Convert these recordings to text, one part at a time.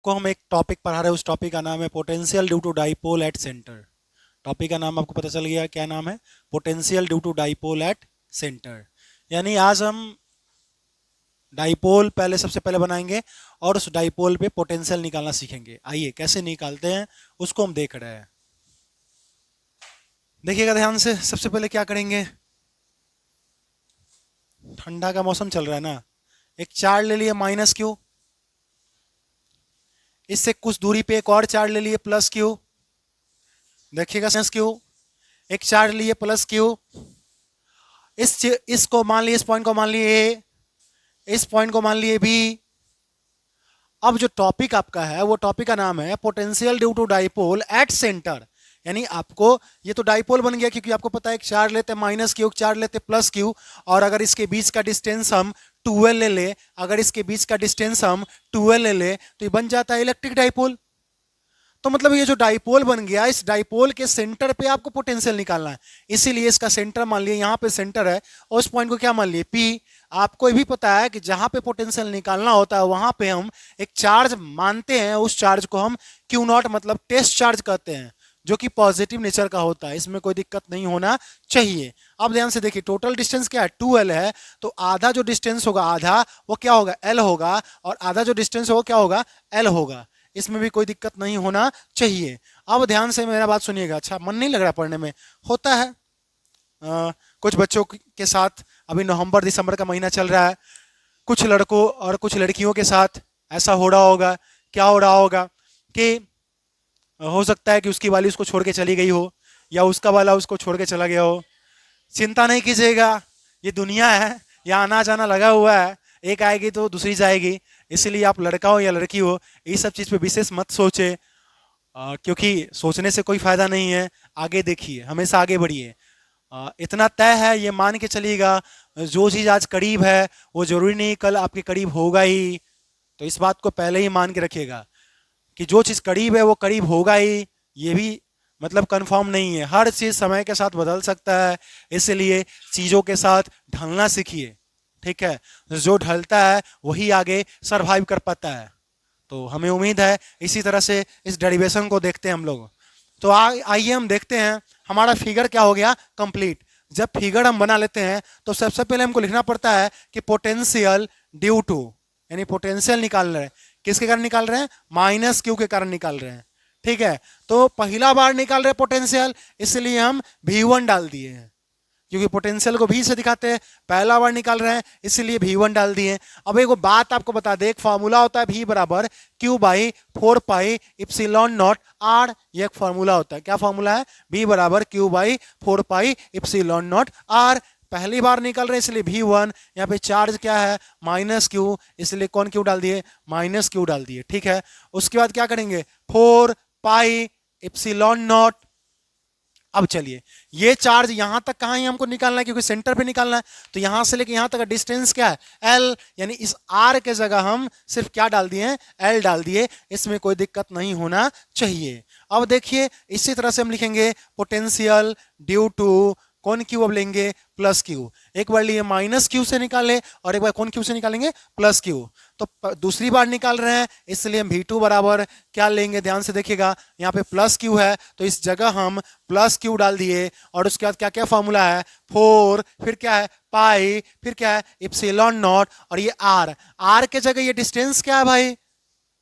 आपको हम एक टॉपिक पढ़ा रहे हैं, उस टॉपिक का नाम है potential due to dipole at centre. Topic का नाम आपको पता चल गया, क्या नाम है? Potential due to dipole at centre. यानी आज हम डाइपोल पहले सबसे पहले बनाएंगे और उस डाइपोल पे पोटेंशियल निकालना सीखेंगे। आइए कैसे निकालते हैं उसको हम देख रहे हैं। देखिएगा ध्यान से, सबसे पहले क्या करेंगे, ठंडा का मौसम चल रहा है ना, एक चार्ज ले लिए माइनस क्यू, इससे कुछ दूरी पे एक और चार्ज ले लिए प्लस क्यू, देखिएगा माइनस क्यू, एक चार्ज लिए प्लस क्यू, इसको मान लिए, इस पॉइंट को मान लिए ए, इस पॉइंट को मान लिए बी। अब जो टॉपिक आपका है वो टॉपिक का नाम है potential due to dipole at centre. यानी आपको ये तो डाइपोल बन गया क्योंकि आपको पता है एक चार्ज लेते माइनस क्यू, चार्ज लेते प्लस क्यू, और अगर इसके बीच का डिस्टेंस हम 12 ले ले, अगर इसके बीच का डिस्टेंस हम 12 ले ले तो ये बन जाता है इलेक्ट्रिक डाइपोल। तो मतलब ये जो डाइपोल बन गया, इस डाइपोल के सेंटर पे आपको पोटेंशियल निकालना है। इसीलिए इसका सेंटर मान लिए, यहाँ पे सेंटर है और उस पॉइंट को क्या मान लिए, पी। आपको भी पता है कि जहां पे पोटेंशियल निकालना होता है वहां पे हम एक चार्ज मानते हैं, उस चार्ज को हम क्यू नॉट मतलब टेस्ट चार्ज कहते हैं, जो कि पॉजिटिव नेचर का होता है। इसमें कोई दिक्कत नहीं होना चाहिए। अब ध्यान से देखिए, टोटल डिस्टेंस क्या है, 2L है, तो आधा जो डिस्टेंस होगा, आधा वो क्या होगा, L होगा, और आधा जो डिस्टेंस होगा क्या होगा, L होगा। इसमें भी कोई दिक्कत नहीं होना चाहिए। अब ध्यान से मेरा बात सुनिएगा। अच्छा, मन नहीं लग रहा पढ़ने में? होता है कुछ बच्चों के साथ, अभी नवंबर दिसंबर का महीना चल रहा है, कुछ लड़कों और कुछ लड़कियों के साथ ऐसा हो रहा होगा। क्या हो रहा होगा कि हो सकता है कि उसकी वाली उसको छोड़ के चली गई हो, या उसका वाला उसको छोड़ के चला गया हो। चिंता नहीं कीजिएगा, ये दुनिया है, यहाँ आना जाना लगा हुआ है, एक आएगी तो दूसरी जाएगी। इसलिए आप लड़का हो या लड़की हो, ये सब चीज़ पे विशेष मत सोचे, क्योंकि सोचने से कोई फायदा नहीं है। आगे देखिए, हमेशा आगे बढ़िए। इतना तय है, ये मान के चलिएगा, जो चीज़ आज करीब है वो जरूरी नहीं कल आपके करीब होगा ही। तो इस बात को पहले ही मान के रखिएगा कि जो चीज़ करीब है वो करीब होगा ही, ये भी मतलब कंफर्म नहीं है। हर चीज़ समय के साथ बदल सकता है, इसलिए चीज़ों के साथ ढलना सीखिए। ठीक है, जो ढलता है वही आगे सरवाइव कर पाता है। तो हमें उम्मीद है इसी तरह से इस डेरिवेशन को देखते हैं हम लोग। तो आइए हम देखते हैं हमारा फिगर क्या हो गया, कंप्लीट। जब फिगर हम बना लेते हैं तो सबसे पहले हमको लिखना पड़ता है कि पोटेंशियल ड्यू टू, यानी पोटेंशियल निकाल रहे हैं, किसके कारण निकाल रहे हैं, माइनस क्यू के कारण निकाल रहे हैं। ठीक है, तो पहला बार निकाल रहे हैं पोटेंशियल, इसलिए हम V1 डाल दिए हैं, क्योंकि पोटेंशियल को भी से दिखाते हैं। पहला बार निकाल रहे हैं इसलिए V1 डाल दिए। अब एक बात आपको बता दे, एक फॉर्मूला होता है V बराबर q by 4 pi epsilon naught r. ये एक फॉर्मूला होता है। क्या फॉर्मूला है, V बराबर q by 4 pi epsilon naught r. पहली बार निकल रहे हैं इसलिए V1। यहाँ पे चार्ज क्या है, माइनस क्यू, इसलिए कौन क्यू डाल दिए, माइनस क्यू डाल दिए। ठीक है, उसके बाद क्या करेंगे, 4 पाई इप्सिलॉन नॉट। अब चलिए, ये चार्ज यहां तक कहां है हमको निकालना है, क्योंकि सेंटर पे निकालना है। तो यहां से लेके यहां तक का डिस्टेंस क्या है, L। यानी इस R के जगह हम सिर्फ क्या डाल दिए, L डाल दिए। इसमें कोई दिक्कत नहीं होना चाहिए। अब देखिए, इसी तरह से हम लिखेंगे पोटेंशियल ड्यू टू कौन क्यू, अब लेंगे प्लस क्यू। एक बार लिए माइनस क्यू से निकाले और एक बार कौन क्यू से निकालेंगे, प्लस क्यू। तो दूसरी बार निकाल रहे हैं इसलिए हम V2 बराबर क्या लेंगे, ध्यान से देखिएगा, यहाँ पे प्लस क्यू है तो इस जगह हम प्लस क्यू डाल दिए। और उसके बाद क्या क्या फॉर्मूला है, 4, फिर क्या है पाई, फिर क्या है इप्सिलॉन नॉट, और ये आर। आर के जगह ये डिस्टेंस क्या है भाई,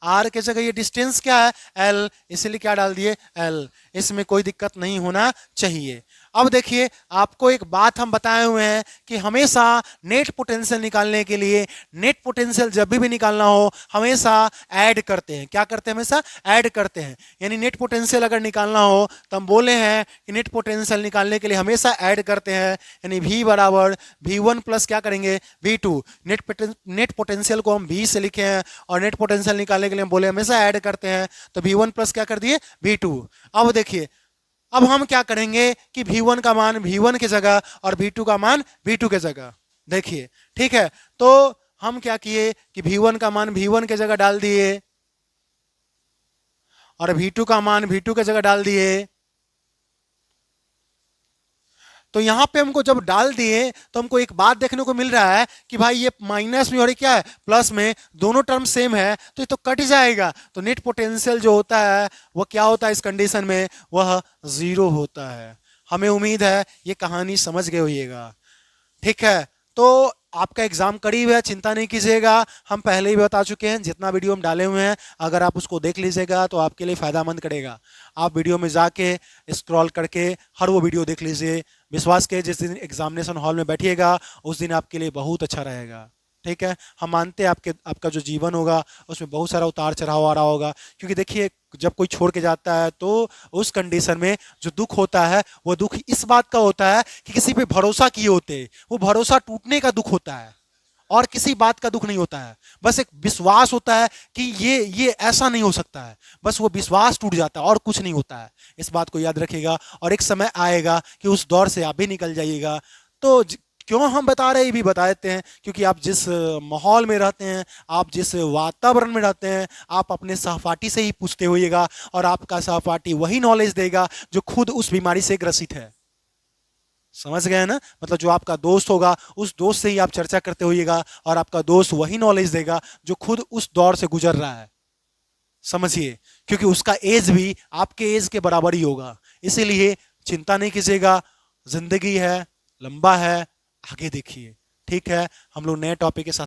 आर के जगह ये डिस्टेंस क्या है, एल, इसलिए क्या डाल दिए, एल। इसमें कोई दिक्कत नहीं होना चाहिए। अब देखिए, आपको एक बात हम बताए हुए हैं कि हमेशा नेट पोटेंशियल निकालने के लिए, नेट पोटेंशियल जब भी निकालना हो हमेशा ऐड करते हैं। क्या करते हैं, हमेशा ऐड करते हैं। यानी नेट पोटेंशियल अगर निकालना हो तो हम बोले हैं कि नेट पोटेंशियल निकालने के लिए हमेशा ऐड करते हैं। यानी V बराबर V1 प्लस क्या करेंगे, V2। नेट पोटेंशियल को हम V से लिखे हैं और नेट पोटेंशियल निकालने के लिए हम बोले हमेशा ऐड करते हैं, तो V1 प्लस क्या कर दिए, V2। अब देखिए, अब हम क्या करेंगे कि V1 का मान V1 की जगह और V2 का मान V2 की जगह। देखिए, ठीक है, तो हम क्या किए कि V1 का मान V1 की जगह डाल दिए और V2 का मान V2 की जगह डाल दिए। तो यहाँ पे हमको जब डाल दिए तो हमको एक बात देखने को मिल रहा है कि भाई ये माइनस में और ये क्या है प्लस में, दोनों टर्म सेम है तो ये तो कट जाएगा। तो नेट पोटेंशियल जो होता है वो क्या होता है इस कंडीशन में, वह जीरो होता है। हमें उम्मीद है ये कहानी समझ गए होइएगा। ठीक है, तो आपका एग्जाम करीब है, चिंता नहीं कीजिएगा। हम पहले ही बता चुके हैं, जितना वीडियो हम डाले हुए हैं अगर आप उसको देख लीजिएगा तो आपके लिए फायदामंद करेगा। आप वीडियो में जाके स्क्रॉल करके हर वो वीडियो देख लीजिए। विश्वास के जिस दिन एग्जामिनेशन हॉल में बैठिएगा उस दिन आपके लिए बहुत अच्छा रहेगा। ठीक है, हम मानते हैं आपका जो जीवन होगा उसमें बहुत सारा उतार चढ़ाव आ रहा होगा, क्योंकि देखिए जब कोई छोड़ के जाता है तो उस कंडीशन में जो दुख होता है वो दुख इस बात का होता है कि किसी पे भरोसा किए होते, वो भरोसा टूटने का दुख होता है और किसी बात का दुख नहीं होता है। बस एक विश्वास होता है कि ये ऐसा नहीं हो सकता है, बस वो विश्वास टूट जाता है और कुछ नहीं होता है। इस बात को याद रखिएगा और एक समय आएगा कि उस दौर से आप भी निकल जाइएगा। तो क्यों हम बता रहे हैं, भी बता देते हैं, क्योंकि आप जिस माहौल में रहते हैं, आप जिस वातावरण में रहते हैं, आप अपने सहपाठी से ही पूछते होइएगा और आपका सहपाठी वही नॉलेज देगा जो खुद उस बीमारी से ग्रसित है। समझ गए ना, मतलब जो आपका दोस्त होगा उस दोस्त से ही आप चर्चा करते होइएगा और आपका दोस्त वही नॉलेज देगा जो खुद उस दौर से गुजर रहा है। समझिए, क्योंकि उसका एज भी आपके एज के बराबर ही होगा। इसीलिए चिंता नहीं कीजिएगा, जिंदगी है, लंबा है, आगे देखिए। ठीक है, हम लोग नए टॉपिक के साथ